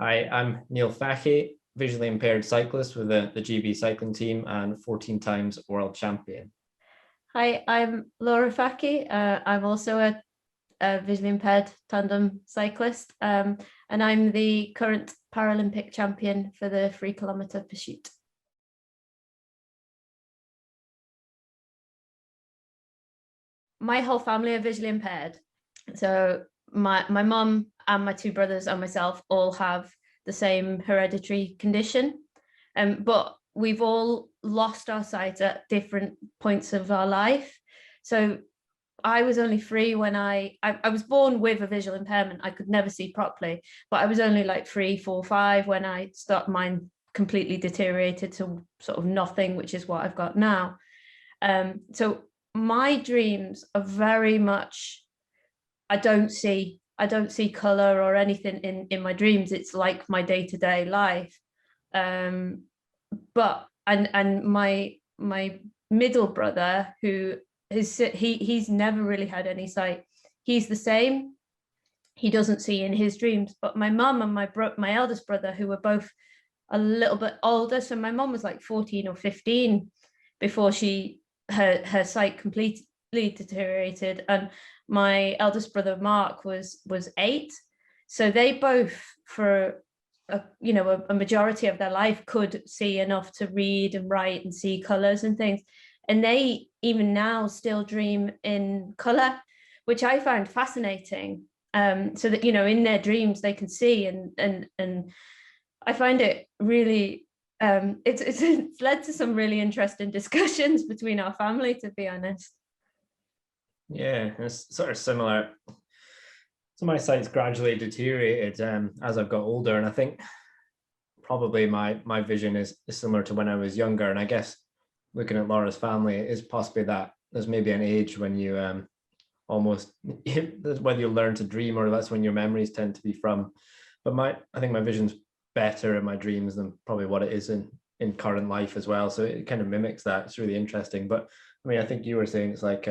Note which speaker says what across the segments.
Speaker 1: Hi, I'm Neil Fachie, visually impaired cyclist with the GB cycling team and 14 times world champion.
Speaker 2: Hi, I'm Lora Fachie. I'm also a visually impaired tandem cyclist, and I'm the current Paralympic champion for the 3 kilometre pursuit. My whole family are visually impaired. So my mum and my 2 brothers and myself all have the same hereditary condition. But we've all lost our sight at different points of our life. So I was only 3 when I was born with a visual impairment. I could never see properly, but I was only like 3, 4, 5 when mine completely deteriorated to sort of nothing, which is what I've got now. So my dreams are very much, I don't see color or anything in my dreams. It's like my day-to-day life. But my middle brother, who he's never really had any sight. He's the same. He doesn't see in his dreams. But my mum and my eldest brother, who were both a little bit older, so my mum was like 14 or 15 before her sight completely deteriorated, and my eldest brother Mark was 8. So they both, for a majority of their life, could see enough to read and write and see colors and things, and they even now still dream in color, which I find fascinating. So that in their dreams they can see, and I find it really it's led to some really interesting discussions between our family, to be honest.
Speaker 1: Yeah, it's sort of similar. So my sight's gradually deteriorated as I've got older, and I think probably my vision is similar to when I was younger. And I guess looking at Laura's family is possibly that there's maybe an age when you almost whether you learn to dream or that's when your memories tend to be from. But I think my vision's better in my dreams than probably what it is in current life as well. So it kind of mimics that. It's really interesting. But I mean, I think you were saying it's like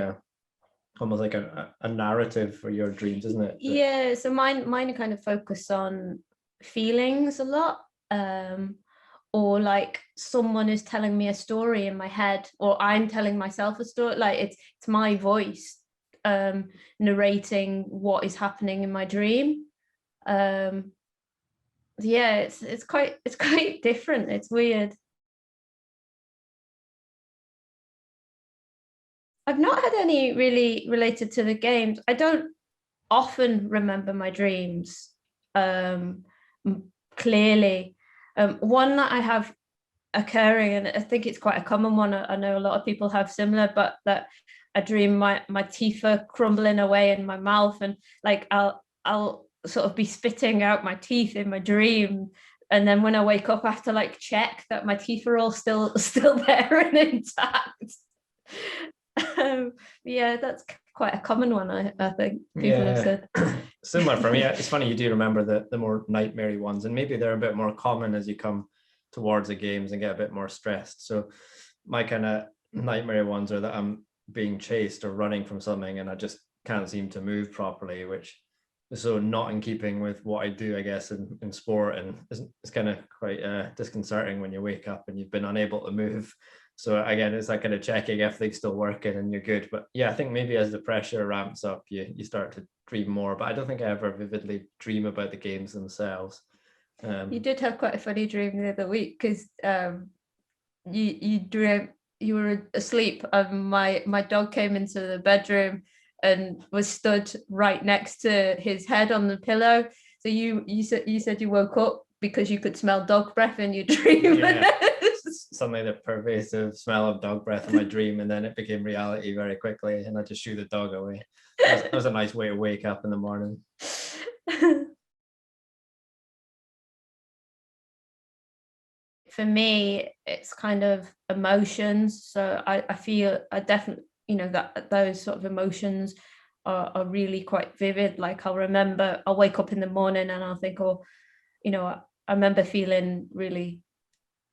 Speaker 1: almost like a narrative for your dreams, isn't it?
Speaker 2: Yeah, so mine kind of focus on feelings a lot, or like someone is telling me a story in my head, or I'm telling myself a story. Like it's my voice narrating what is happening in my dream. Yeah, it's quite different. It's weird. I've not had any really related to the games. I don't often remember my dreams clearly. One that I have occurring, and I think it's quite a common one, I know a lot of people have similar, but that I dream my teeth are crumbling away in my mouth, and like I'll sort of be spitting out my teeth in my dream, and then when I wake up I have to like check that my teeth are all still there and intact. Yeah, that's quite a common one, I think people have said.
Speaker 1: Similar for me. It's funny you do remember the more nightmare ones, and maybe they're a bit more common as you come towards the games and get a bit more stressed. So my kind of nightmare ones are that I'm being chased or running from something and I just can't seem to move properly, which is so not in keeping with what I do, I guess, in sport, and it's kind of quite disconcerting when you wake up and you've been unable to move. So again, it's like kind of checking everything's still working and you're good. But yeah, I think maybe as the pressure ramps up, you start to dream more. But I don't think I ever vividly dream about the games themselves.
Speaker 2: You did have quite a funny dream the other week, because you dreamt you were asleep and my dog came into the bedroom and was stood right next to his head on the pillow. So you said you woke up because you could smell dog breath in your dream.
Speaker 1: Yeah. Suddenly the pervasive smell of dog breath in my dream, and then it became reality very quickly, and I just shoo the dog away. That was a nice way to wake up in the morning.
Speaker 2: For me, it's kind of emotions. So I feel I definitely, that those sort of emotions are really quite vivid. Like I'll wake up in the morning and I'll think, oh, I remember feeling really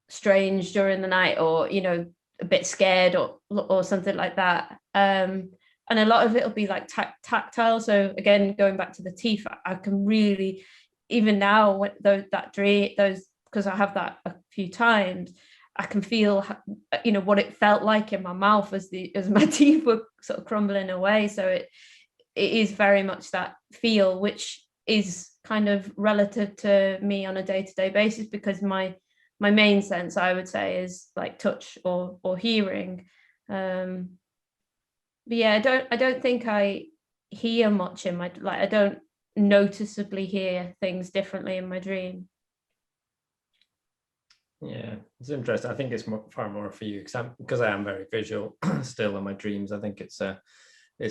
Speaker 2: strange during the night, or a bit scared, or something like that. And a lot of it will be like tactile. So again, going back to the teeth, I can really even now, when that dream, because I have that a few times, I can feel, what it felt like in my mouth as my teeth were sort of crumbling away. So it is very much that feel, which is kind of relative to me on a day-to-day basis, because my main sense, I would say, is like touch or hearing. But yeah, I don't think I hear much in my, like, I don't noticeably hear things differently in my dream.
Speaker 1: Yeah, it's interesting. I think it's far more for you because I am very visual still in my dreams. I think it's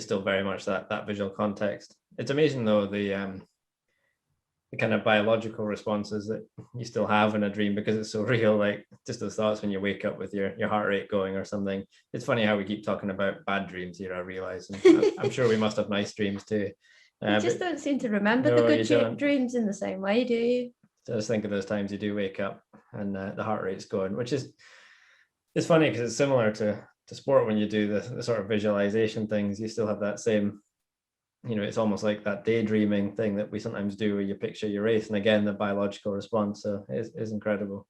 Speaker 1: still very much that visual context. It's amazing though, the kind of biological responses that you still have in a dream, because it's so real. Like just those thoughts when you wake up with your heart rate going or something. It's funny how we keep talking about bad dreams here, I realize, and I'm sure we must have nice dreams too.
Speaker 2: You just don't seem to remember
Speaker 1: no,
Speaker 2: the
Speaker 1: you
Speaker 2: good
Speaker 1: don't.
Speaker 2: dreams in the same way, do you?
Speaker 1: Just think of those times you do wake up and the heart rate's going, which is, it's funny because it's similar to sport. When you do the sort of visualization things, you still have that same, it's almost like that daydreaming thing that we sometimes do, where you picture your race, and again the biological response is incredible.